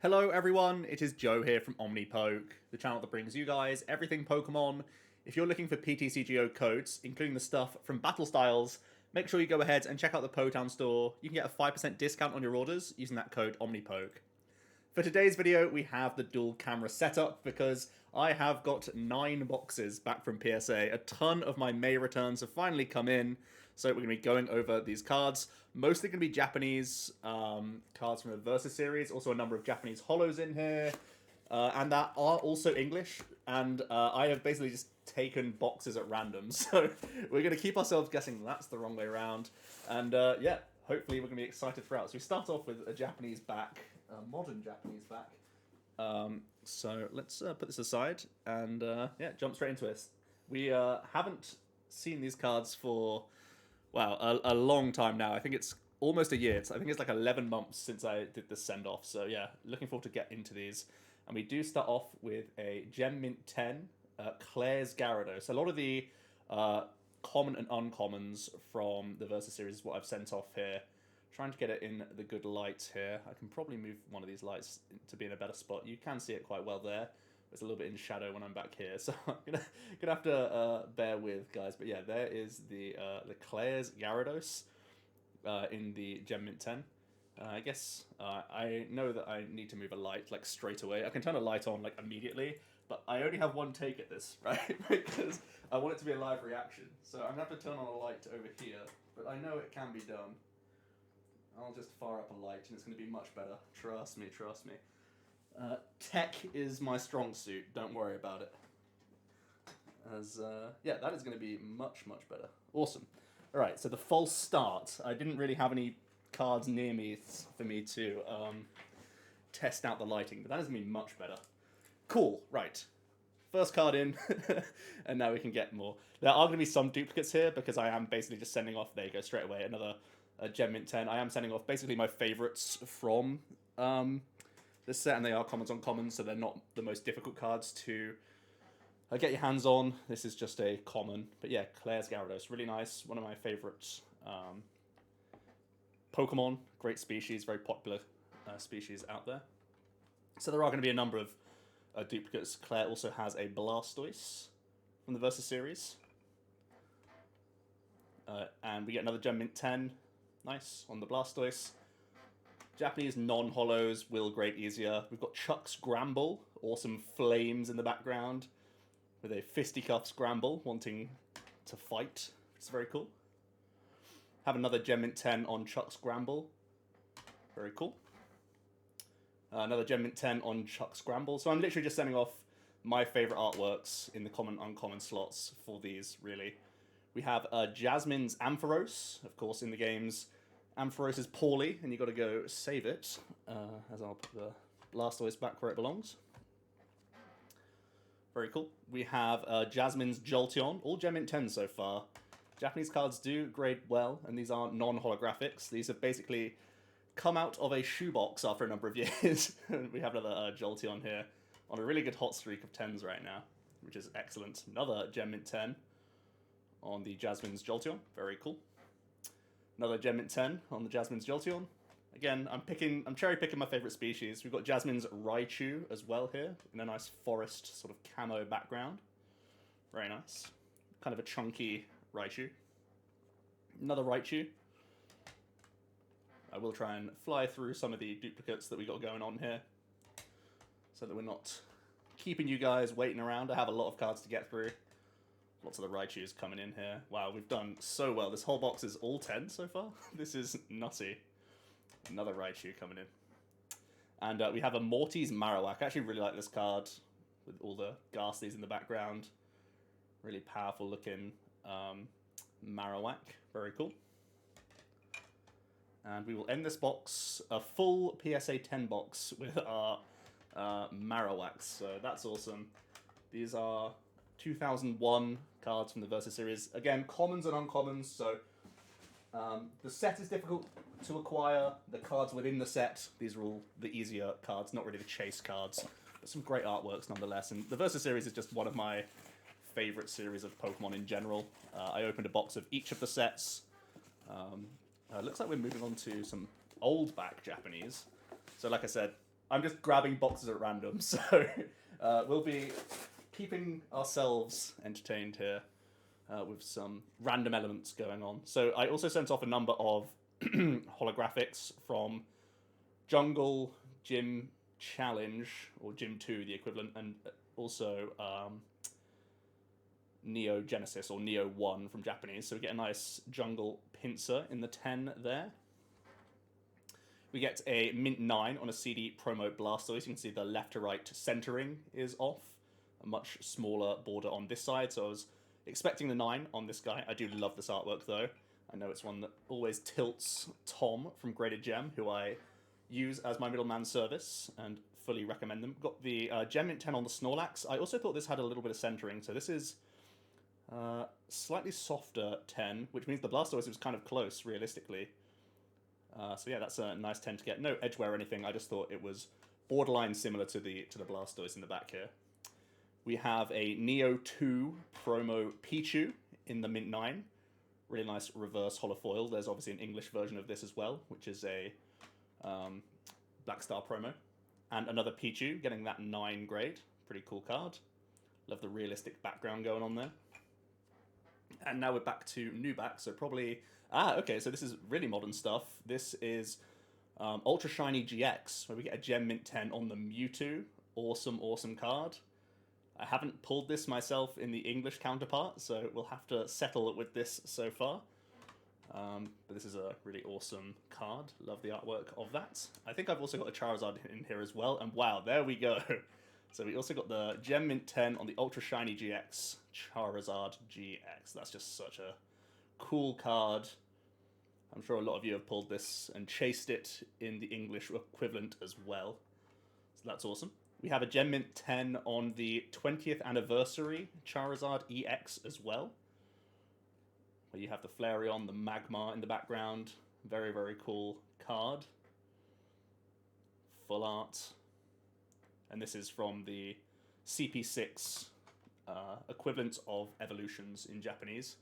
Hello everyone, it is Joe here from Omnipoke, the channel that brings you guys everything Pokemon. If you're looking for PTCGO codes, including the stuff from Battle Styles, make sure you go ahead and check out the Potown store. You can get a 5% discount on your orders using that code Omnipoke. For today's video, we have the dual camera setup because I have got 9 boxes back from PSA. A ton of my May returns have finally come in, so we're going to be going over these cards. Mostly going to be Japanese cards from the Versus series, also a number of Japanese holos in here, and that are also English, and I have basically just taken boxes at random, so we're going to keep ourselves guessing that's the wrong way around, and yeah, hopefully we're going to be excited throughout. So we start off with a Japanese back. A modern Japanese back. So let's put this aside and yeah, jump straight into it. We haven't seen these cards for, wow, a long time now. I think it's almost a year. I think it's like 11 months since I did this send-off. So yeah, looking forward to get into these. And we do start off with a Gem Mint 10, Claire's Gyarados. A lot of the common and uncommons from the Versus series is what I've sent off here. Trying to get it in the good light here. I can probably move one of these lights to be in a better spot. You can see it quite well there. It's a little bit in shadow when I'm back here, so I'm gonna have to bear with, guys. But yeah, there is the Claire's Gyarados in the Gem Mint 10. I guess I know that I need to move a light like straight away. I can turn a light on like immediately, but I only have one take at this, right? Because I want it to be a live reaction. So I'm gonna have to turn on a light over here, but I know it can be done. I'll just fire up a light and it's going to be much better. Trust me, trust me. Tech is my strong suit. Don't worry about it. As yeah, that is going to be much, much better. Awesome. All right, so the false start. I didn't really have any cards near me for me to test out the lighting, but that is going to be much better. Cool, right. First card in, and now we can get more. There are going to be some duplicates here because I am basically just sending off, there you go, straight away, another Gem Mint 10. I am sending off basically my favourites from this set, and they are commons on commons, so they're not the most difficult cards to get your hands on. This is just a common. But yeah, Claire's Gyarados, really nice. One of my favourite Pokemon. Great species, very popular species out there. So there are going to be a number of duplicates. Claire also has a Blastoise from the Versus series. And we get another Gem Mint 10. Nice, on the Blastoise. Japanese non-holos will grade easier. We've got Chuck's Gramble, awesome flames in the background, with a fisticuffs Gramble wanting to fight, which is very cool. Have another Gem Mint 10 on Chuck's Gramble. Very cool. Another Gem Mint 10 on Chuck's Gramble. So I'm literally just sending off my favourite artworks in the common, uncommon slots for these, really. We have Jasmine's Ampharos, of course, in the games. Ampharos is poorly, and you've got to go save it, as I'll put the Blastoise back where it belongs. Very cool. We have Jasmine's Jolteon, all Gem Mint 10 so far. Japanese cards do grade well, and these are non-holographics. These have basically come out of a shoebox after a number of years. We have another Jolteon here on a really good hot streak of 10s right now, which is excellent. Another Gem Mint 10 on the Jasmine's Jolteon. Very cool. Another Gem Mint 10 on the Jasmine's Jolteon. Again, I'm cherry picking my favorite species. We've got Jasmine's Raichu as well here in a nice forest sort of camo background. Very nice. Kind of a chunky Raichu. Another Raichu. I will try and fly through some of the duplicates that we got going on here so that we're not keeping you guys waiting around. I have a lot of cards to get through. Lots of the Raichus coming in here. Wow, we've done so well. This whole box is all 10 so far. This is nutty. Another Raichu coming in. And we have a Morty's Marowak. I actually really like this card with all the Ghastlies in the background. Really powerful looking Marowak. Very cool. And we will end this box, a full PSA 10 box with our Marowaks. So that's awesome. These are 2001 cards from the Versus series. Again, commons and uncommons, so the set is difficult to acquire. The cards within the set, these are all the easier cards, not really the chase cards, but some great artworks nonetheless. And the Versus series is just one of my favourite series of Pokemon in general. I opened a box of each of the sets. Looks like we're moving on to some old back Japanese. So like I said, I'm just grabbing boxes at random, so we'll be keeping ourselves entertained here with some random elements going on. So I also sent off a number of holographics from Jungle, Gym Challenge, or Gym 2, the equivalent, and also Neo Genesis, or Neo 1 from Japanese. So we get a nice Jungle pincer in the 10 there. We get a Mint 9 on a CD promo Blastoise. You can see the left to right centering is off. A much smaller border on this side, so I was expecting the 9 on this guy. I do love this artwork, though. I know it's one that always tilts Tom from Graded Gem, who I use as my middleman service, and fully recommend them. Got the Gem Mint 10 on the Snorlax. I also thought this had a little bit of centering, so this is slightly softer 10, which means the Blastoise was kind of close, realistically. So yeah, that's a nice 10 to get. No edgeware or anything, I just thought it was borderline similar to the Blastoise in the back here. We have a Neo 2 promo Pichu in the Mint 9. Really nice reverse holofoil. There's obviously an English version of this as well, which is a Black Star promo. And another Pichu, getting that 9 grade. Pretty cool card. Love the realistic background going on there. And now we're back to new back, so probably... okay, so this is really modern stuff. This is Ultra Shiny GX, where we get a Gem Mint 10 on the Mewtwo. Awesome, awesome card. I haven't pulled this myself in the English counterpart, so we'll have to settle with this so far. But this is a really awesome card. Love the artwork of that. I think I've also got a Charizard in here as well, and wow, there we go. So we also got the Gem Mint 10 on the Ultra Shiny GX, Charizard GX. That's just such a cool card. I'm sure a lot of you have pulled this and chased it in the English equivalent as well. So that's awesome. We have a Gem Mint 10 on the 20th anniversary Charizard EX as well, where you have the Flareon, the Magma in the background. Very, very cool card. Full art. And this is from the CP6 equivalent of Evolutions in Japanese.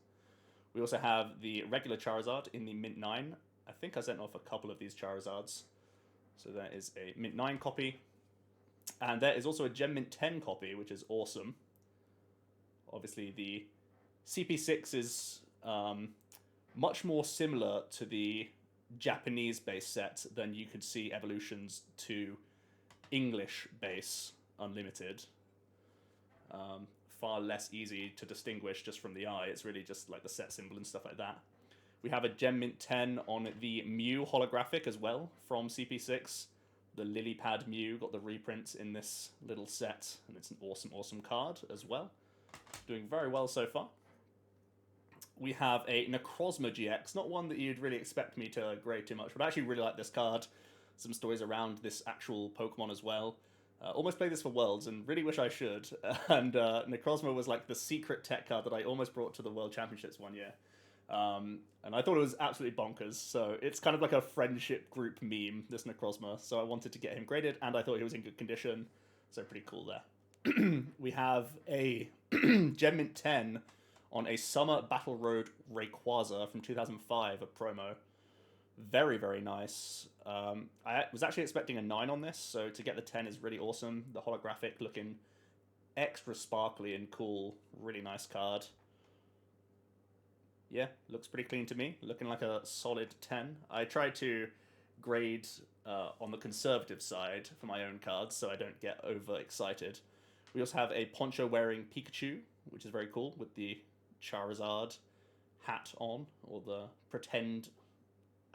We also have the regular Charizard in the Mint 9. I think I sent off a couple of these Charizards. So there is a Mint 9 copy. And there is also a Gem Mint 10 copy, which is awesome. Obviously, the CP6 is much more similar to the Japanese base set than you could see Evolutions to English base Unlimited. Far less easy to distinguish just from the eye. It's really just like the set symbol and stuff like that. We have a Gem Mint 10 on the Mew holographic as well from CP6. The Lily Pad Mew got the reprints in this little set, and it's an awesome, awesome card as well. Doing very well so far. We have a Necrozma GX, not one that you'd really expect me to grade too much, but I actually really like this card. Some stories around this actual Pokemon as well. Almost played this for Worlds, and really wish I should. And Necrozma was like the secret tech card that I almost brought to the World Championships one year. And I thought it was absolutely bonkers, so it's kind of like a friendship group meme, this Necrozma, so I wanted to get him graded, and I thought he was in good condition, so pretty cool there. We have a Gem Mint 10 on a Summer Battle Road Rayquaza from 2005, a promo. Very, very nice. I was actually expecting a 9 on this, so to get the 10 is really awesome. The holographic looking extra sparkly and cool, really nice card. Yeah, looks pretty clean to me. Looking like a solid 10. I try to grade on the conservative side for my own cards, so I don't get overexcited. We also have a poncho-wearing Pikachu, which is very cool, with the Charizard hat on, or the pretend...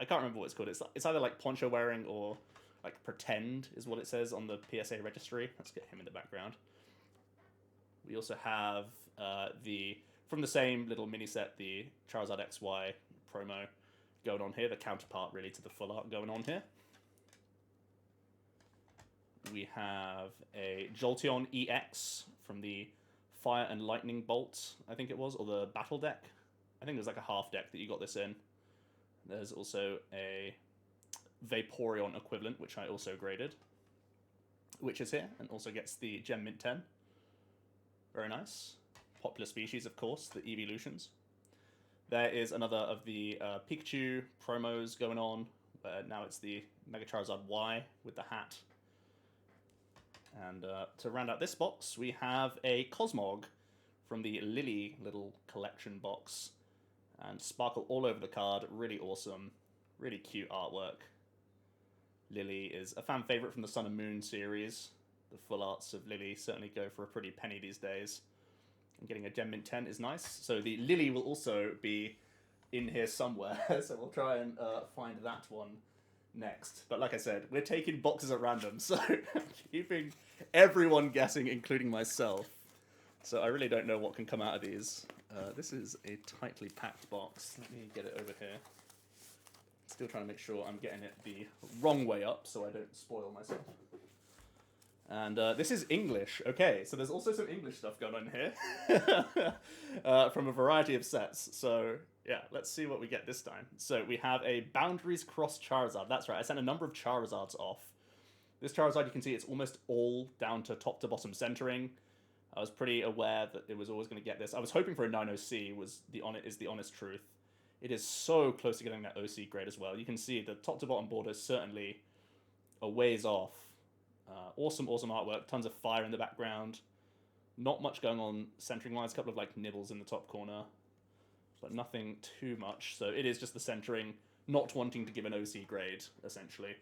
I can't remember what it's called. It's either like poncho-wearing or like pretend is what it says on the PSA registry. Let's get him in the background. We also have from the same little mini set, the Charizard XY promo going on here, the counterpart really to the full art going on here. We have a Jolteon EX from the Fire and Lightning Bolt, I think it was, or the Battle deck. I think it was like a half deck that you got this in. There's also a Vaporeon equivalent, which I also graded, which is here, and also gets the Gem Mint 10. Very nice. Popular species, of course, the Evolutions. There is another of the Pikachu promos going on. Now it's the Mega Charizard Y with the hat. And to round out this box, we have a Cosmog from the Lily little collection box. And sparkle all over the card, really awesome, really cute artwork. Lily is a fan favorite from the Sun and Moon series. The full arts of Lily certainly go for a pretty penny these days. And getting a Gem Mint 10 is nice. So the Lily will also be in here somewhere, so we'll try and find that one next. But like I said, we're taking boxes at random, so keeping everyone guessing, including myself. So I really don't know what can come out of these. This is a tightly packed box. Let me get it over here. Still trying to make sure I'm getting it the wrong way up so I don't spoil myself. And this is English. Okay, so there's also some English stuff going on here from a variety of sets. So yeah, let's see what we get this time. So we have a Boundaries Cross Charizard. That's right, I sent a number of Charizards off. This Charizard, you can see it's almost all down to top to bottom centering. I was pretty aware that it was always going to get this. I was hoping for a 9OC is the honest truth. It is so close to getting that OC grade as well. You can see the top to bottom border is certainly a ways off. Awesome artwork. Tons of fire in the background. Not much going on centering wise. A couple of like nibbles in the top corner, but nothing too much. So it is just the centering, not wanting to give an OC grade essentially.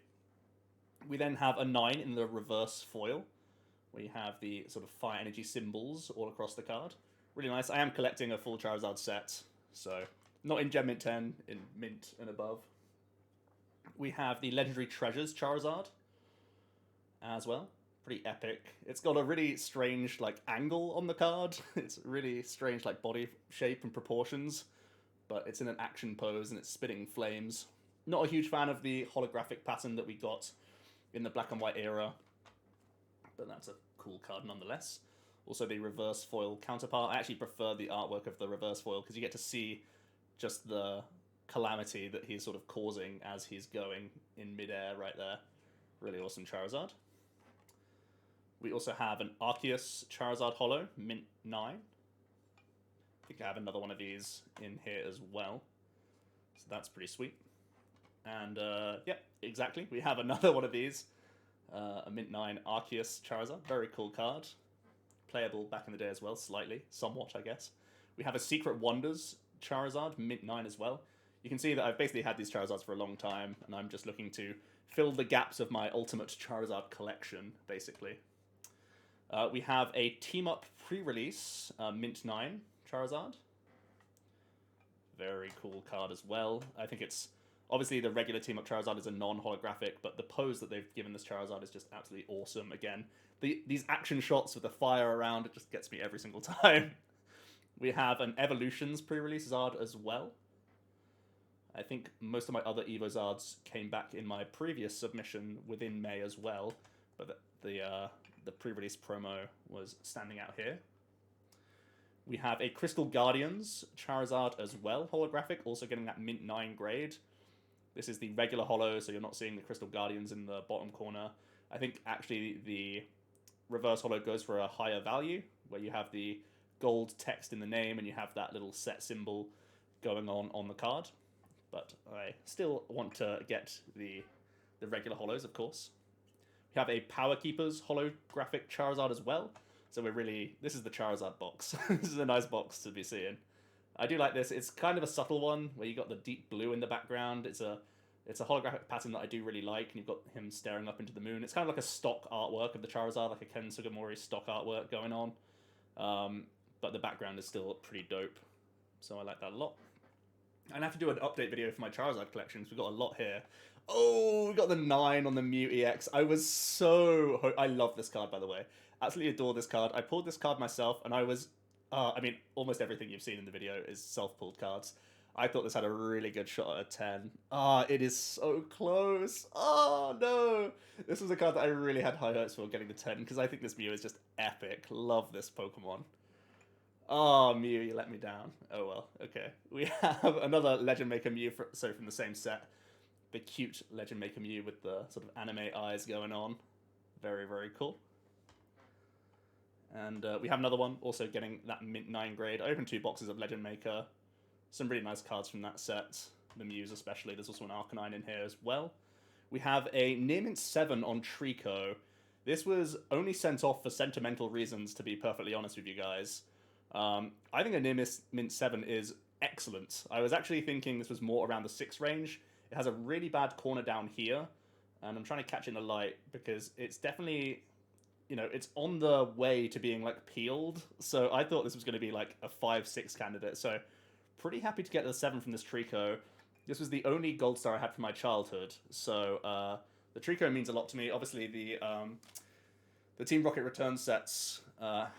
We then have a 9 in the reverse foil, where you have the sort of fire energy symbols all across the card. Really nice. I am collecting a full Charizard set, so not in Gem Mint 10, in Mint and above. We have the Legendary Treasures Charizard as well. Pretty epic. It's got a really strange like angle on the card. It's really strange like body shape and proportions, but it's in an action pose and it's spitting flames. Not a huge fan of the holographic pattern that we got in the black and white era, but that's a cool card nonetheless. Also the reverse foil counterpart. I actually prefer the artwork of the reverse foil because you get to see just the calamity that he's sort of causing as he's going in midair right there. Really awesome Charizard. We also have an Arceus Charizard Holo, Mint 9. I think I have another one of these in here as well. So that's pretty sweet. And yeah, exactly. We have another one of these. A Mint 9 Arceus Charizard. Very cool card. Playable back in the day as well, slightly. Somewhat, I guess. We have a Secret Wonders Charizard, Mint 9 as well. You can see that I've basically had these Charizards for a long time, and I'm just looking to fill the gaps of my ultimate Charizard collection, basically. We have a Team Up pre-release, Mint 9 Charizard. Very cool card as well. I think it's... Obviously, the regular Team Up Charizard is a non-holographic, but the pose that they've given this Charizard is just absolutely awesome. Again, these action shots with the fire around, it just gets me every single time. We have an Evolutions pre-release Zard as well. I think most of my other Evo Zards came back in my previous submission within May as well, but the pre-release promo was standing out here. We have a Crystal Guardians Charizard as well, holographic, also getting that Mint 9 grade. This is the regular holo, so you're not seeing the Crystal Guardians in the bottom corner. I think actually the reverse holo goes for a higher value, where you have the gold text in the name and you have that little set symbol going on the card. But I still want to get the regular holos, of course. We have a Power Keepers holographic Charizard as well. So this is the Charizard box. This is a nice box to be seeing. I do like this. It's kind of a subtle one where you got the deep blue in the background. It's a holographic pattern that I do really like, and you've got him staring up into the moon. It's kind of like a stock artwork of the Charizard, like a Ken Sugimori stock artwork going on. But the background is still pretty dope. So I like that a lot. And I have to do an update video for my Charizard collections. We've got a lot here. Oh, we got the 9 on the Mew EX. I love this card, by the way. Absolutely adore this card. I pulled this card myself, and I was... I mean, almost everything you've seen in the video is self-pulled cards. I thought this had a really good shot at a 10. It is so close. Oh, no. This was a card that I really had high hopes for getting the 10, because I think this Mew is just epic. Love this Pokemon. Oh, Mew, you let me down. Oh, well, okay. We have another Legend Maker Mew, from the same set. The cute Legend Maker Mew with the sort of anime eyes going on. Very, very cool. And we have another one, also getting that Mint 9 grade. I opened 2 boxes of Legend Maker. Some really nice cards from that set. The Mews especially. There's also an Arcanine in here as well. We have a Near Mint 7 on Trico. This was only sent off for sentimental reasons, to be perfectly honest with you guys. I think a near mint 7 is excellent. I was actually thinking this was more around the 6 range. It has a really bad corner down here, and I'm trying to catch it in the light because it's definitely, you know, it's on the way to being like peeled. So I thought this was going to be like a 5-6 candidate. So pretty happy to get the 7 from this Trico. This was the only gold star I had from my childhood. So the Trico means a lot to me. Obviously, the Team Rocket return sets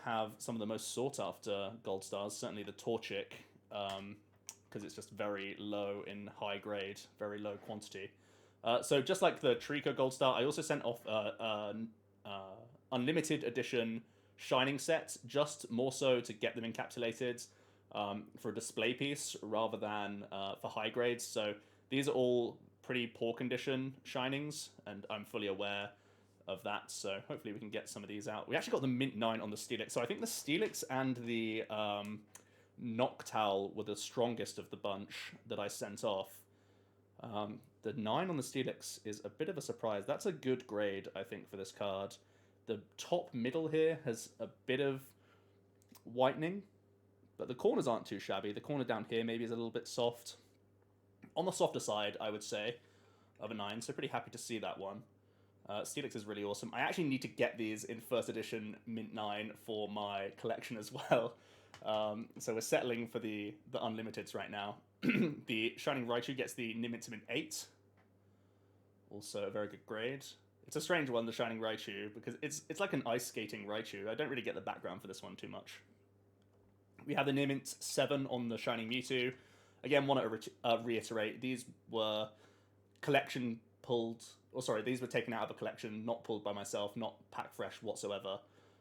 have some of the most sought after gold stars. Certainly the Torchic, because it's just very low in high grade, very low quantity. So just like the Trico gold star, I also sent off unlimited edition shining sets, just more so to get them encapsulated for a display piece rather than for high grades. So these are all pretty poor condition shinings, and I'm fully aware of that. So hopefully we can get some of these out. We actually got the mint 9 on the Steelix. So I think the Steelix and the Noctowl were the strongest of the bunch that I sent off. The 9 on the Steelix is a bit of a surprise. That's a good grade, I think, for this card. The top middle here has a bit of whitening, but the corners aren't too shabby. The corner down here maybe is a little bit soft. On the softer side, I would say, of a 9, so pretty happy to see that one. Steelix is really awesome. I actually need to get these in first edition Mint 9 for my collection as well. So we're settling for the Unlimiteds right now. The Shining Raichu gets the Mint to Mint 8. Also a very good grade. It's a strange one, the Shining Raichu, because it's like an ice skating Raichu. I don't really get the background for this one too much. We have the Near Mint 7 on the Shining Mewtwo. Again, want to reiterate, these were collection pulled, or sorry, these were taken out of a collection, not pulled by myself, not pack fresh whatsoever.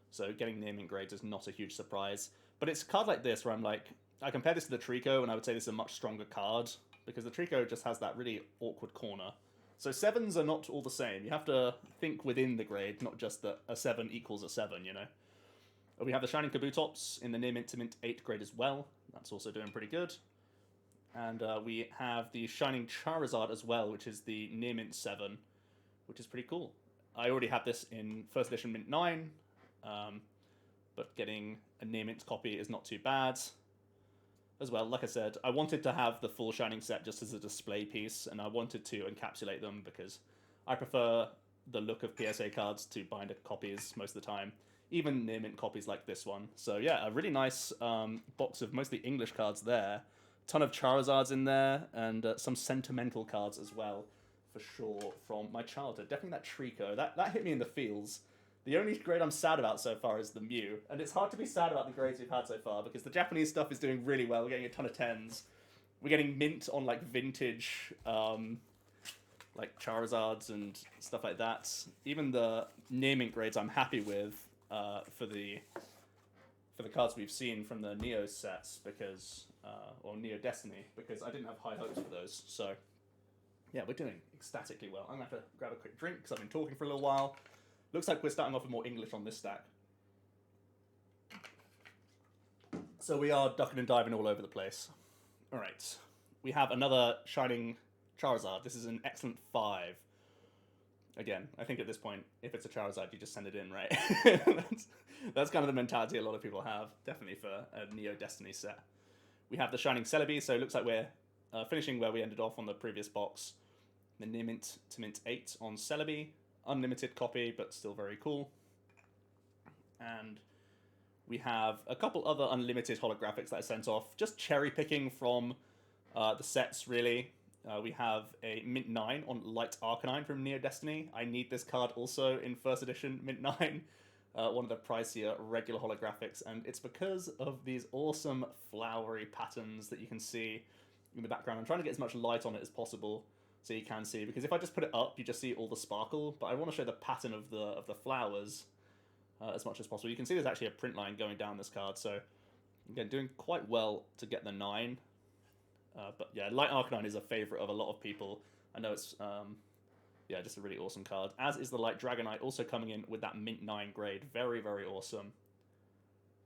So getting Near Mint grades is not a huge surprise. But it's a card like this where I'm like, I compare this to the Trico, and I would say this is a much stronger card, because the Trico just has that really awkward corner. So 7s are not all the same. You have to think within the grade, not just that a 7 equals a 7, you know? We have the Shining Kabutops in the Near Mint to Mint 8 grade as well. That's also doing pretty good. And we have the Shining Charizard as well, which is the Near Mint 7, which is pretty cool. I already have this in first edition Mint 9, but getting a Near Mint copy is not too bad. As well, like I said, I wanted to have the full Shining set just as a display piece, and I wanted to encapsulate them because I prefer the look of PSA cards to binder copies most of the time, even Near Mint copies like this one. So yeah, a really nice box of mostly English cards there. Ton of Charizards in there, and some sentimental cards as well, for sure, from my childhood. Definitely that Trico. That hit me in the feels. The only grade I'm sad about so far is the Mew. And it's hard to be sad about the grades we've had so far, because the Japanese stuff is doing really well. We're getting a ton of 10s. We're getting mint on, like, vintage, like, Charizards and stuff like that. Even the near mint grades I'm happy with for the cards we've seen from the Neo sets, because, or Neo Destiny, because I didn't have high hopes for those. So, yeah, we're doing ecstatically well. I'm going to have to grab a quick drink, because I've been talking for a little while. Looks like we're starting off with more English on this stack. So we are ducking and diving all over the place. Alright. We have another Shining Charizard. This is an excellent 5. Again, I think at this point, if it's a Charizard, you just send it in, right? that's kind of the mentality a lot of people have, definitely for a Neo Destiny set. We have the Shining Celebi, so it looks like we're finishing where we ended off on the previous box. The Near Mint to Mint 8 on Celebi. Unlimited copy, but still very cool. And we have a couple other unlimited holographics that I sent off, just cherry picking from the sets, really. We have a Mint 9 on Light Arcanine from Neo Destiny. I need this card also in first edition Mint 9, one of the pricier regular holographics, and it's because of these awesome flowery patterns that you can see in the background. I'm trying to get as much light on it as possible, so you can see, because if I just put it up, you just see all the sparkle, but I want to show the pattern of the flowers as much as possible. You can see there's actually a print line going down this card, so again, doing quite well to get the 9. But yeah, Light Arcanine is a favourite of a lot of people. I know it's, yeah, just a really awesome card. As is the Light Dragonite, also coming in with that Mint 9 grade. Very, very awesome.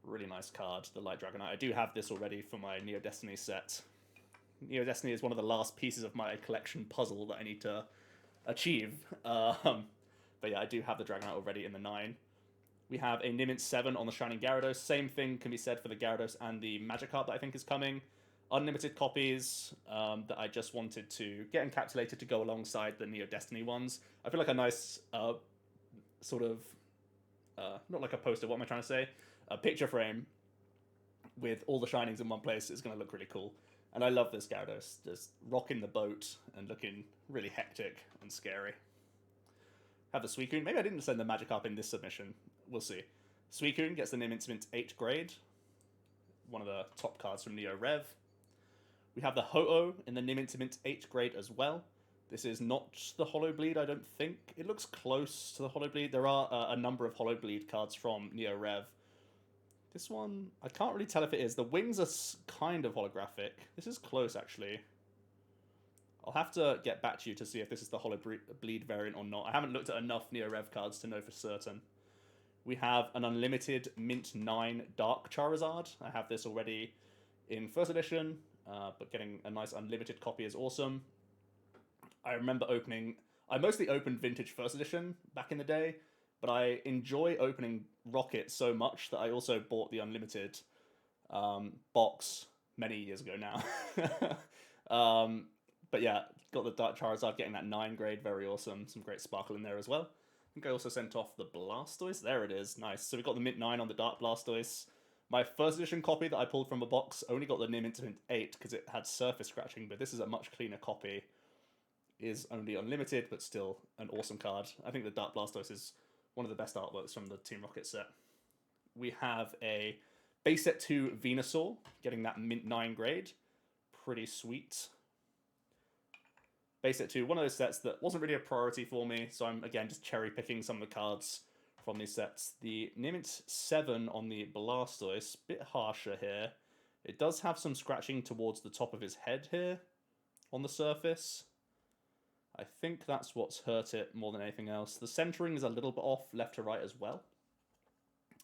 Really nice card, the Light Dragonite. I do have this already for my Neo Destiny set. Neo Destiny is one of the last pieces of my collection puzzle that I need to achieve. But yeah, I do have the Dragonite already in the 9. We have a Nimbint 7 on the Shining Gyarados. Same thing can be said for the Gyarados and the Magikarp that I think is coming. Unlimited copies that I just wanted to get encapsulated to go alongside the Neo Destiny ones. I feel like a nice sort of, not like a poster, what am I trying to say? A picture frame with all the Shinings in one place is going to look really cool. And I love this Gyarados, just rocking the boat and looking really hectic and scary. Have the Suicune. Maybe I didn't send the Magikarp in this submission. We'll see. Suicune gets the Mint 8 grade. One of the top cards from Neo Rev. We have the Ho-Oh in the Mint 8 grade as well. This is not the Hollow Bleed, I don't think. It looks close to the Hollow Bleed. There are a number of Hollow Bleed cards from Neo Rev. This one, I can't really tell if it is. The wings are kind of holographic. This is close, actually. I'll have to get back to you to see if this is the Hollow Bleed variant or not. I haven't looked at enough Neo Rev cards to know for certain. We have an unlimited Mint 9 Dark Charizard. I have this already in first edition, but getting a nice unlimited copy is awesome. I remember opening... I mostly opened vintage first edition back in the day, but I enjoy opening Rocket so much that I also bought the unlimited box many years ago now. But yeah, got the Dark Charizard, getting that 9 grade, very awesome. Some great sparkle in there as well. I think I also sent off the Blastoise. There it is, nice. So we got the Mint 9 on the Dark Blastoise. My first edition copy that I pulled from a box only got the Mint 8 because it had surface scratching, but this is a much cleaner copy. Is only unlimited, but still an awesome card. I think the Dark Blastoise is one of the best artworks from the Team Rocket set. We have a base set 2 Venusaur, getting that Mint 9 grade. Pretty sweet. Base set 2, one of those sets that wasn't really a priority for me, so I'm, again, just cherry-picking some of the cards from these sets. The Nimbint 7 on the Blastoise, bit harsher here. It does have some scratching towards the top of his head here on the surface. I think that's what's hurt it more than anything else. The centering is a little bit off left to right as well.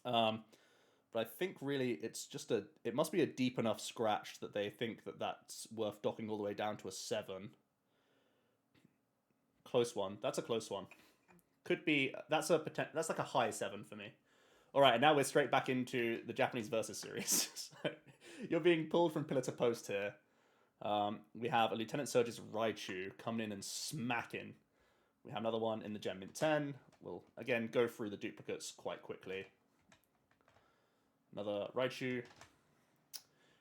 But I think really it's just it must be a deep enough scratch that they think that that's worth docking all the way down to a 7. Close one. That's a close one. Could be, that's like a high 7 for me. All right, and now we're straight back into the Japanese Versus series. So you're being pulled from pillar to post here. We have a Lieutenant Surge's Raichu coming in and smacking. We have another one in the Gem Mint 10. We'll, again, go through the duplicates quite quickly. Another Raichu.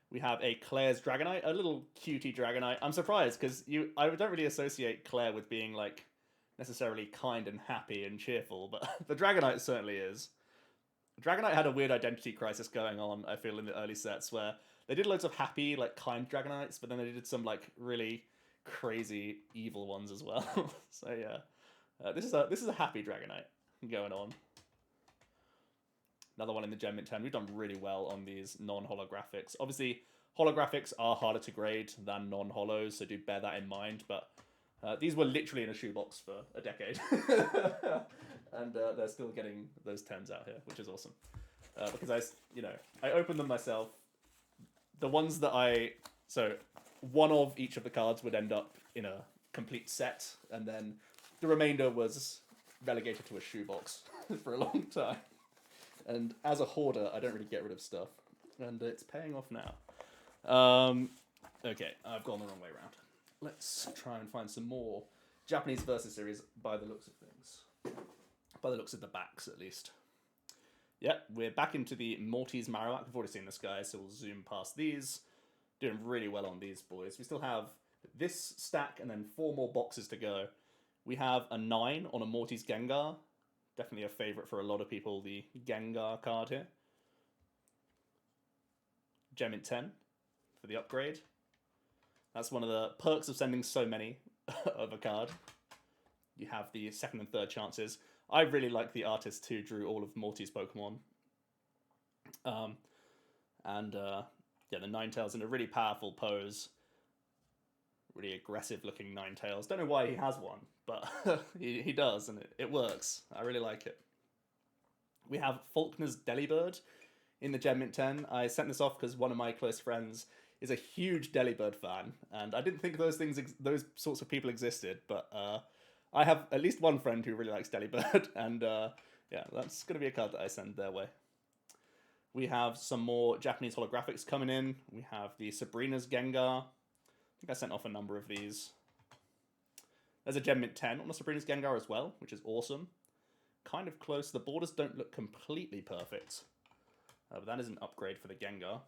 We have a Claire's Dragonite, a little cutie Dragonite. I'm surprised, because I don't really associate Claire with being, like, necessarily kind and happy and cheerful, but the Dragonite certainly is. Dragonite had a weird identity crisis going on, I feel, in the early sets, where they did loads of happy, like, kind Dragonites, but then they did some, like, really crazy, evil ones as well. So, yeah. This is a happy Dragonite going on. Another one in the Gem Mint 10. We've done really well on these non-holographics. Obviously, holographics are harder to grade than non-holos, so do bear that in mind, but these were literally in a shoebox for a decade. And they're still getting those 10s out here, which is awesome. Because I opened them myself. The ones that so one of each of the cards would end up in a complete set, and then the remainder was relegated to a shoebox for a long time. And as a hoarder, I don't really get rid of stuff. And it's paying off now. Okay, I've gone the wrong way around. Let's try and find some more Japanese Versus series by the looks of things. By the looks of the backs, at least. Yep, we're back into the Morty's Marowak. We've already seen this guy, so we'll zoom past these. Doing really well on these boys. We still have this stack and then 4 more boxes to go. We have a 9 on a Morty's Gengar. Definitely a favourite for a lot of people, the Gengar card here. Gem Mint 10 for the upgrade. That's one of the perks of sending so many of a card. You have the second and third chances. I really like the artist who drew all of Morty's Pokemon. Yeah, the Ninetales in a really powerful pose. Really aggressive looking Ninetales. Don't know why he has one, but he does, and it works. I really like it. We have Faulkner's Delibird in the Gem Mint 10. I sent this off because one of my close friends is a huge Delibird fan, and I didn't think those sorts of people existed, but I have at least one friend who really likes Delibird, and yeah, that's going to be a card that I send their way. We have some more Japanese holographics coming in. We have the Sabrina's Gengar. I think I sent off a number of these. There's a Gem Mint 10 on the Sabrina's Gengar as well, which is awesome. Kind of close. The borders don't look completely perfect, but that is an upgrade for the Gengar.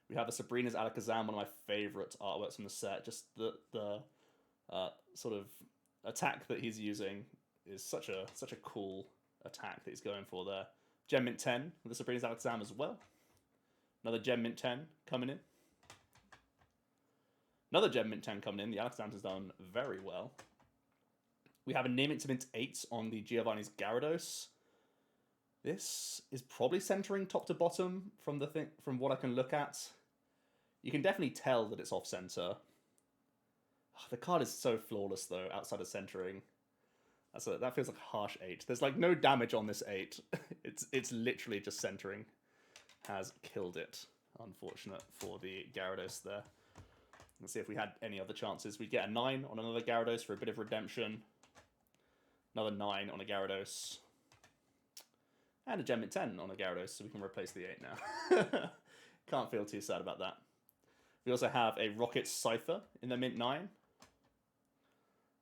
We have a Sabrina's Alakazam, one of my favourite artworks from the set. Just the sort of attack that he's using is such a cool attack that he's going for there. Gem Mint 10 with the Sabrina's Alakazam as well. Another Gem Mint 10 coming in. Another Gem Mint 10 coming in. The Alakazam has done very well. We have a Near Mint to Mint 8 on the Giovanni's Gyarados. This is probably centering top to bottom from from what I can look at. You can definitely tell that it's off center. The card is so flawless though, outside of centering. That feels like a harsh 8. There's like no damage on this 8. It's literally just centering. Has killed it. Unfortunate for the Gyarados there. Let's see if we had any other chances. We'd get a 9 on another Gyarados for a bit of redemption. Another 9 on a Gyarados. And a Gem Mint 10 on a Gyarados, so we can replace the 8 now. Can't feel too sad about that. We also have a Rocket Cypher in the Mint 9.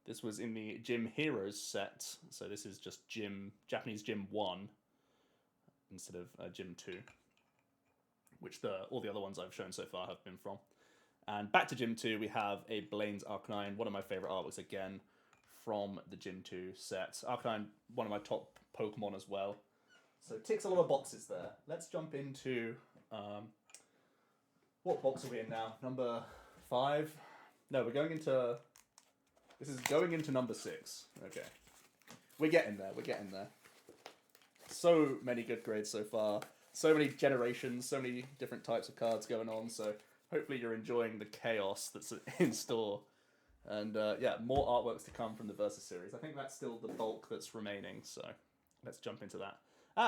This was in the Gym Heroes set, so this is just Japanese Gym 1 instead of Gym 2, which all the other ones I've shown so far have been from. And back to Gym 2, we have a Blaine's Arcanine, one of my favourite artworks again from the Gym 2 set. Arcanine, one of my top Pokemon as well. So ticks a lot of boxes there. Let's jump into... what box are we in now? Number 5? No, we're going into... This is going into number 6. Okay. We're getting there. We're getting there. So many good grades so far. So many generations. So many different types of cards going on. So hopefully you're enjoying the chaos that's in store. And yeah, more artworks to come from the Versus series. I think that's still the bulk that's remaining. So let's jump into that.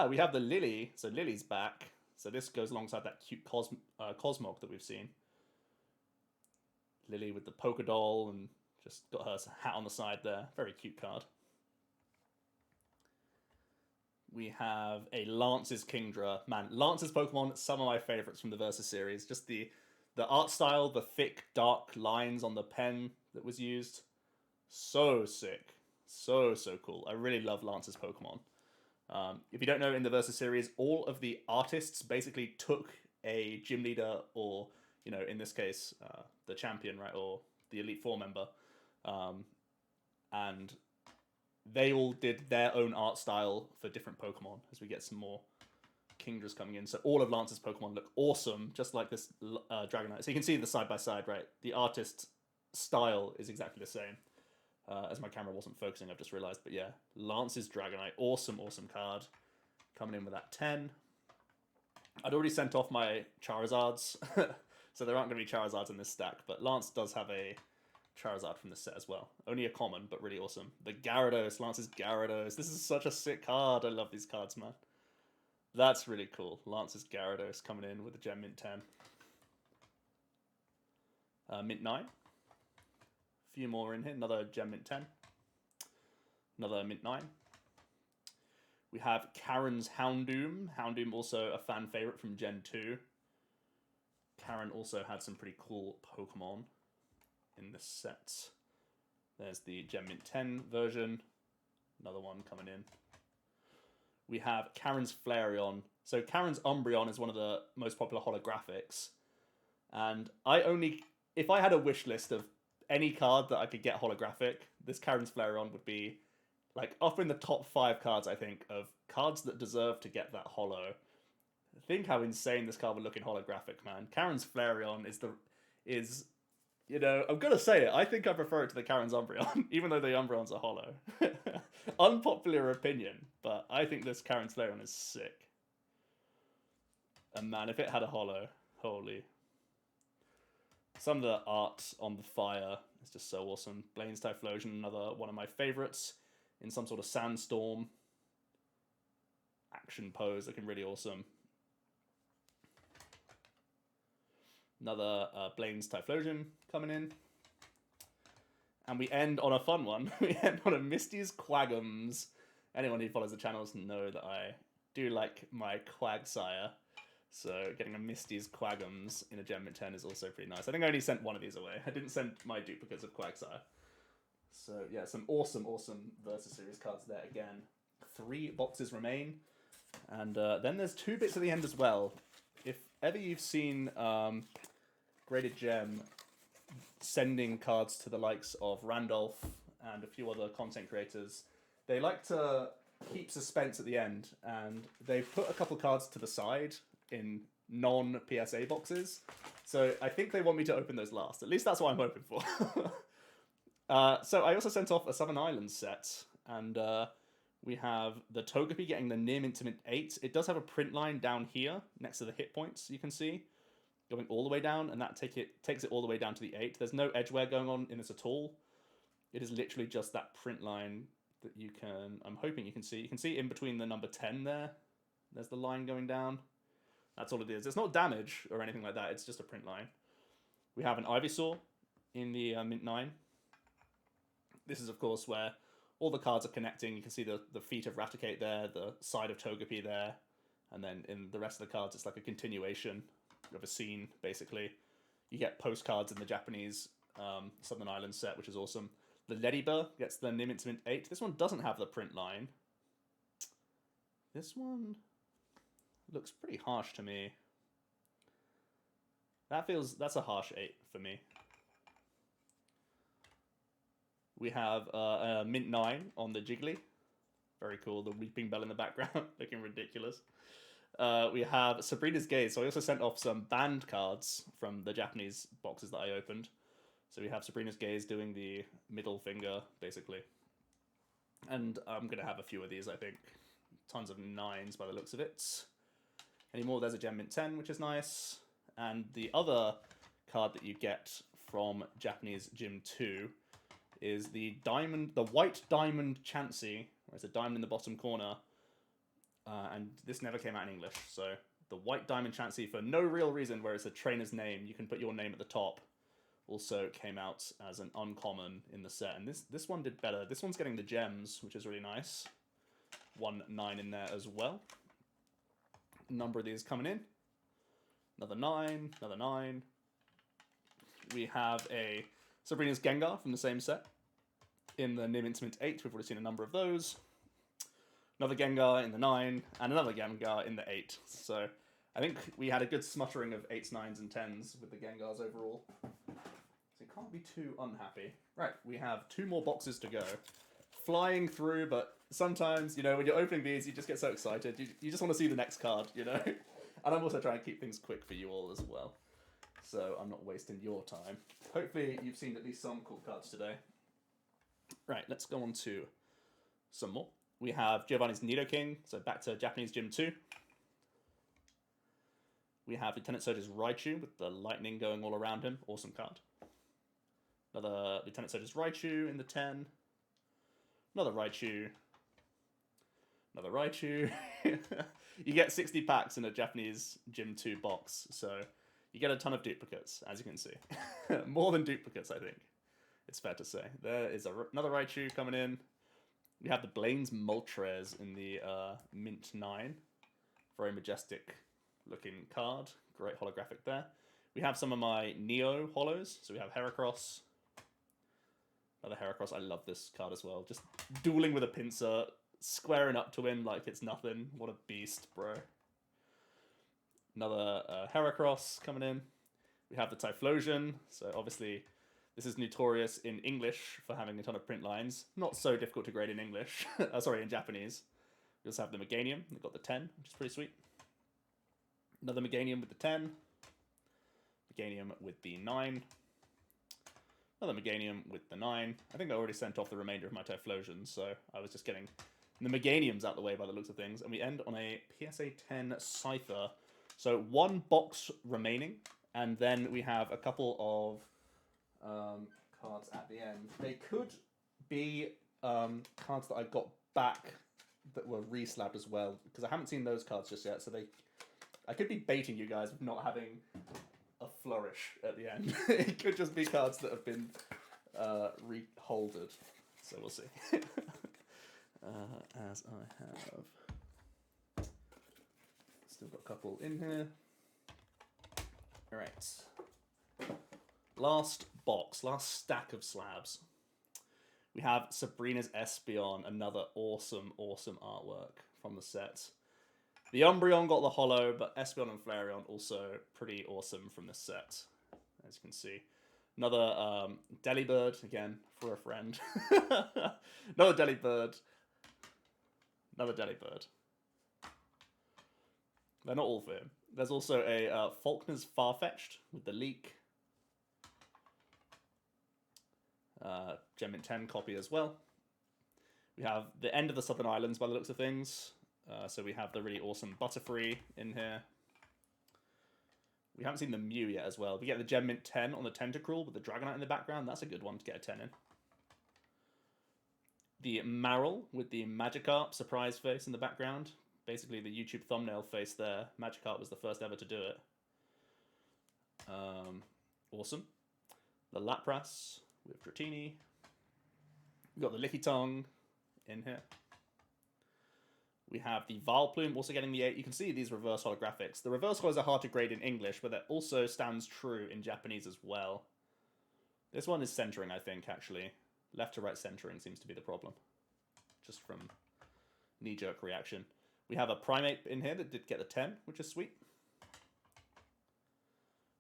We have the Lily. So Lily's back. So this goes alongside that cute Cosmog that we've seen. Lily with the polka doll and just got her hat on the side there. Very cute card. We have a Lance's Kingdra. Man, Lance's Pokemon, some of my favorites from the Versus series. Just the art style, the thick, dark lines on the pen that was used. So sick. So cool. I really love Lance's Pokemon. If you don't know, in the Versus series, all of the artists basically took a gym leader or, you know, in this case, the champion, right, or the Elite Four member, and they all did their own art style for different Pokemon as we get some more Kingdras coming in. So all of Lance's Pokemon look awesome, just like this Dragonite. So you can see the side-by-side, right? The artist's style is exactly the same. As my camera wasn't focusing, I've just realized. But yeah, Lance's Dragonite. Awesome card. Coming in with that 10. I'd already sent off my Charizards. So there aren't going to be Charizards in this stack. But Lance does have a Charizard from this set as well. Only a common, but really awesome. The Gyarados. Lance's Gyarados. This is such a sick card. I love these cards, man. That's really cool. Lance's Gyarados coming in with a Gem Mint 10. Mint 9. Few more in here. Another Gem Mint 10. Another Mint 9. We have Karen's Houndoom. Houndoom also a fan favorite from Gen 2. Karen also had some pretty cool Pokemon in this set. There's the Gem Mint 10 version. Another one coming in. We have Karen's Flareon. So Karen's Umbreon is one of the most popular holographics. And if I had a wish list of any card that I could get holographic, this Karen's Flareon would be like up in the top 5 cards, I think, of cards that deserve to get that holo. Think how insane this card would look in holographic, man. Karen's Flareon is you know, I'm gonna say it. I think I prefer it to the Karen's Umbreon, even though the Umbreons are holo. Unpopular opinion, but I think this Karen's Flareon is sick. And man, if it had a holo, holy. Some of the art on the fire is just so awesome. Blaine's Typhlosion, another one of my favorites, in some sort of sandstorm action pose, looking really awesome. Another Blaine's Typhlosion coming in. And we end on a fun one. We end on a Misty's Quaggums. Anyone who follows the channels know that I do like my Quagsire. So getting a Misty's Quaggums in a Gem Mint 10 is also pretty nice. I think I only sent one of these away. I didn't send my duplicates of Quagsire. So yeah, some awesome Versus Series cards there again. 3 boxes remain. And then there's 2 bits at the end as well. If ever you've seen Graded Gem sending cards to the likes of Randolph and a few other content creators, they like to keep suspense at the end, and they've put a couple cards to the side in non-PSA boxes. So I think they want me to open those last. At least that's what I'm hoping for. So I also sent off a Southern Islands set, and we have the Togepi getting the Near Mint to Mint 8. It does have a print line down here next to the hit points, you can see, going all the way down, and that takes it all the way down to the 8. There's no edgeware going on in this at all. It is literally just that print line that you can, I'm hoping you can see. You can see in between the number 10 there. There's the line going down. That's all it is. It's not damage or anything like that. It's just a print line. We have an Ivysaur in the Mint 9. This is, of course, where all the cards are connecting. You can see the feet of Raticate there, the side of Togepi there, and then in the rest of the cards, it's like a continuation of a scene, basically. You get postcards in the Japanese Southern Islands set, which is awesome. The Ladybird gets the Near Mint to Mint 8. This one doesn't have the print line. This one looks pretty harsh to me. That's a harsh 8 for me. We have a Mint 9 on the Jiggly. Very cool. The Weeping Bell in the background, looking ridiculous. We have Sabrina's Gaze. So I also sent off some banned cards from the Japanese boxes that I opened. So we have Sabrina's Gaze doing the middle finger, basically. And I'm going to have a few of these, I think. Tons of 9s by the looks of it. Any more? There's a Gem Mint 10, which is nice. And the other card that you get from Japanese Gym 2 is the white diamond Chansey. There's a diamond in the bottom corner. And this never came out in English. So the white diamond Chansey, for no real reason, where it's a trainer's name, you can put your name at the top, also came out as an uncommon in the set. And this one did better. This one's getting the gems, which is really nice. 1 9 in there as well. A number of these coming in. Another 9, another 9. We have a Sabrina's Gengar from the same set in the Near Mint to Mint 8. We've already seen a number of those. Another Gengar in the 9, and another Gengar in the 8. So I think we had a good smuttering of 8s, 9s, and 10s with the Gengars overall. So you can't be too unhappy. Right, we have 2 more boxes to go. Flying through, but sometimes, you know, when you're opening these, you just get so excited. You just want to see the next card, you know? And I'm also trying to keep things quick for you all as well. So I'm not wasting your time. Hopefully you've seen at least some cool cards today. Right, let's go on to some more. We have Giovanni's Nidoking, so back to Japanese Gym 2. We have Lieutenant Surge's Raichu with the lightning going all around him. Awesome card. Another Lieutenant Surge's Raichu in the 10. Another Raichu. Another Raichu. You get 60 packs in a Japanese Gym 2 box, so you get a ton of duplicates, as you can see. More than duplicates, I think. It's fair to say. There is another Raichu coming in. We have the Blaine's Moltres in the Mint 9. Very majestic looking card. Great holographic there. We have some of my Neo holos. So we have Heracross. Another Heracross. I love this card as well. Just dueling with a pincer. Squaring up to him like it's nothing. What a beast, bro. Another Heracross coming in. We have the Typhlosion. So obviously this is notorious in English for having a ton of print lines. Not so difficult to grade in English. Sorry, in Japanese. We also have the Meganium. We've got the 10, which is pretty sweet. Another Meganium with the 10. Meganium with the 9. Another Meganium with the 9. I think I already sent off the remainder of my Typhlosion, so I was just getting the Meganiums out the way by the looks of things. And we end on a PSA 10 Scyther. So 1 box remaining, and then we have a couple of cards at the end. They could be cards that I got back that were reslabbed as well, because I haven't seen those cards just yet, so I could be baiting you guys with not having a flourish at the end. It could just be cards that have been reholded. So we'll see. As I have still got a couple in here. All right. Last box, last stack of slabs. We have Sabrina's Espeon, another awesome, awesome artwork from the set. The Umbreon got the holo, but Espeon and Flareon also pretty awesome from this set, as you can see. Another Delibird, again, for a friend. Another Delibird. Another Delibird. They're not all for him. There's also a Faulkner's Farfetch'd with the leak. Gem Mint 10 copy as well. We have the end of the Southern Islands by the looks of things. So we have the really awesome Butterfree in here. We haven't seen the Mew yet as well. We get the Gem Mint 10 on the Tentacruel with the Dragonite in the background. That's a good one to get a 10 in. The Marill with the Magikarp surprise face in the background. Basically the YouTube thumbnail face there. Magikarp was the first ever to do it. Awesome. The Lapras with Dratini. We've got the Lickitung in here. We have the Vileplume also getting the 8. You can see these reverse holographics. The reverse holos are hard to grade in English, but that also stands true in Japanese as well. This one is centering, I think, actually. Left to right centering seems to be the problem. Just from knee-jerk reaction. We have a Primeape in here that did get the 10, which is sweet.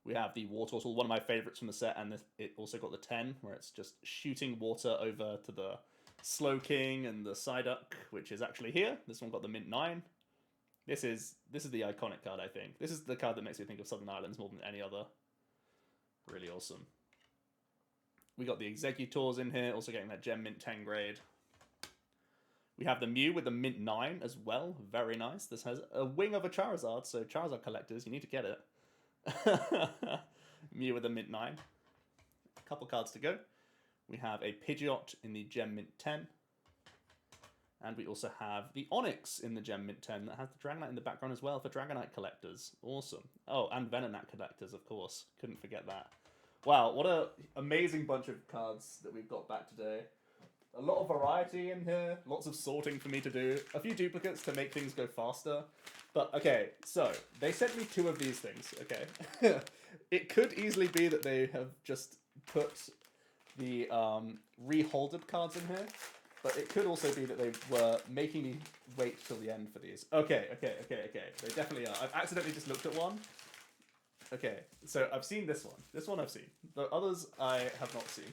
We have the Wartortle, one of my favorites from the set, and it also got the 10, where it's just shooting water over to the Slowking and the Psyduck, which is actually here. This one got the Mint 9. This is the iconic card, I think. This is the card that makes me think of Southern Islands more than any other. Really awesome. We got the Executors in here, also getting that Gem Mint 10 grade. We have the Mew with the Mint 9 as well. Very nice. This has a wing of a Charizard, so Charizard collectors, you need to get it. Mew with the Mint 9. A couple cards to go. We have a Pidgeot in the Gem Mint 10. And we also have the Onix in the Gem Mint 10 that has the Dragonite in the background as well for Dragonite collectors. Awesome. Oh, and Venonat collectors, of course. Couldn't forget that. Wow, what an amazing bunch of cards that we've got back today. A lot of variety in here. Lots of sorting for me to do. A few duplicates to make things go faster. But, okay, so, they sent me 2 of these things, okay? It could easily be that they have just put the reholded cards in here. But it could also be that they were making me wait till the end for these. Okay. They definitely are. I've accidentally just looked at one. Okay, so I've seen this one. This one I've seen. The others I have not seen.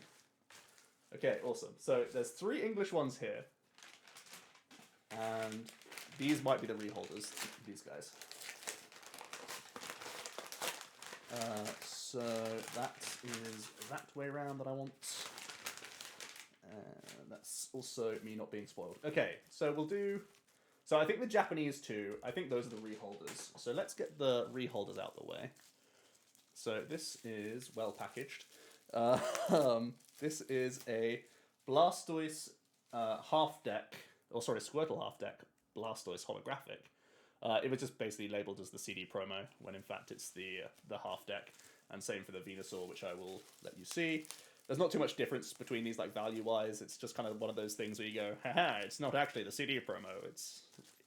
Okay, awesome. So there's 3 English ones here. And these might be the reholders, these guys. So that is that way around that I want. That's also me not being spoiled. Okay, so we'll do... So I think the Japanese 2, I think those are the reholders. So let's get the reholders out the way. So this is well packaged. This is a Blastoise half deck, or sorry, Squirtle half deck Blastoise holographic. It was just basically labeled as the CD promo, when in fact it's the half deck. And same for the Venusaur, which I will let you see. There's not too much difference between these, like, value-wise. It's just kind of one of those things where you go, haha, it's not actually the CD promo. It's,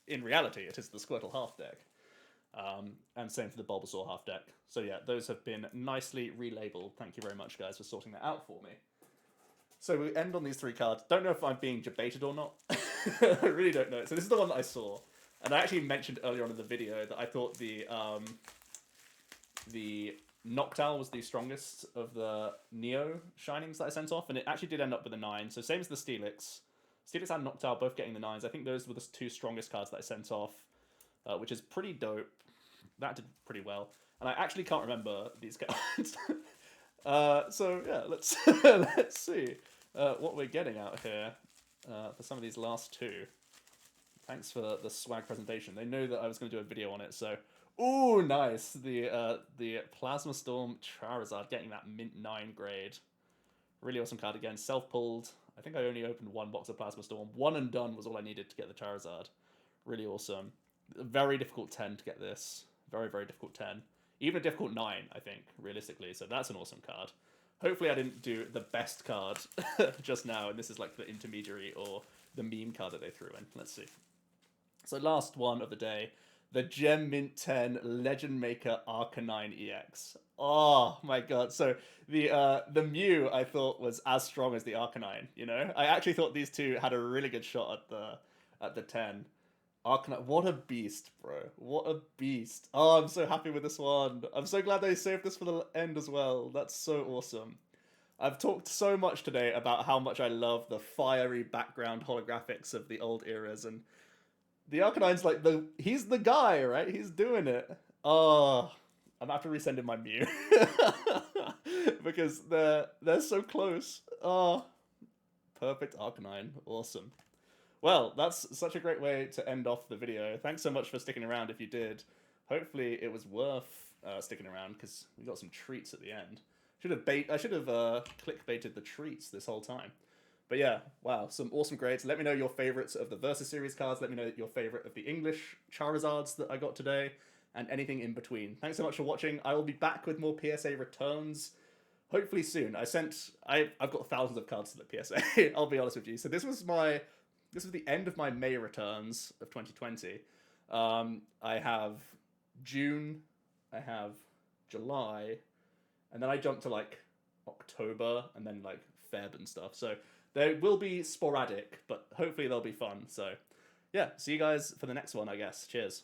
in reality, it is the Squirtle half deck. And same for the Bulbasaur half deck. So yeah, those have been nicely relabeled. Thank you very much, guys, for sorting that out for me. So we end on these 3 cards. Don't know if I'm being debated or not. I really don't know. So this is the one that I saw. And I actually mentioned earlier on in the video that I thought the Noctowl was the strongest of the Neo Shinings that I sent off, and it actually did end up with a 9. So same as the Steelix. Steelix and Noctowl both getting the 9s. I think those were the 2 strongest cards that I sent off, which is pretty dope. That did pretty well. And I actually can't remember these cards. So yeah, let's let's see what we're getting out here for some of these last 2. Thanks for the swag presentation. They know that I was going to do a video on it, so... Ooh, nice! The Plasma Storm Charizard getting that Mint 9 grade. Really awesome card again. Self-pulled. I think I only opened 1 box of Plasma Storm. 1 and done was all I needed to get the Charizard. Really awesome. A very difficult 10 to get this. Very, very difficult 10. Even a difficult 9, I think, realistically. So that's an awesome card. Hopefully I didn't do the best card just now, and this is like the intermediary or the meme card that they threw in. Let's see. So last one of the day, the Gem Mint 10 Legend Maker Arcanine EX. Oh my god. So the Mew I thought was as strong as the Arcanine, you know? I actually thought these two had a really good shot at the 10. Arcanine, what a beast, bro. What a beast. Oh, I'm so happy with this one. I'm so glad they saved this for the end as well. That's so awesome. I've talked so much today about how much I love the fiery background holographics of the old eras, and the Arcanine's like he's the guy, right? He's doing it. Oh, I'm gonna have to resend in my Mew because they're so close. Oh, perfect Arcanine, awesome. Well, that's such a great way to end off the video. Thanks so much for sticking around if you did. Hopefully it was worth sticking around because we got some treats at the end. I should have clickbaited the treats this whole time. But yeah, wow, some awesome grades. Let me know your favorites of the Versus Series cards. Let me know your favorite of the English Charizards that I got today, and anything in between. Thanks so much for watching. I will be back with more PSA returns, hopefully soon. I've got thousands of cards to the PSA. I'll be honest with you. So this was the end of my May returns of 2020. I have June, I have July, and then I jumped to like October, and then like Feb and stuff. So they will be sporadic, but hopefully they'll be fun. So yeah, see you guys for the next one, I guess. Cheers.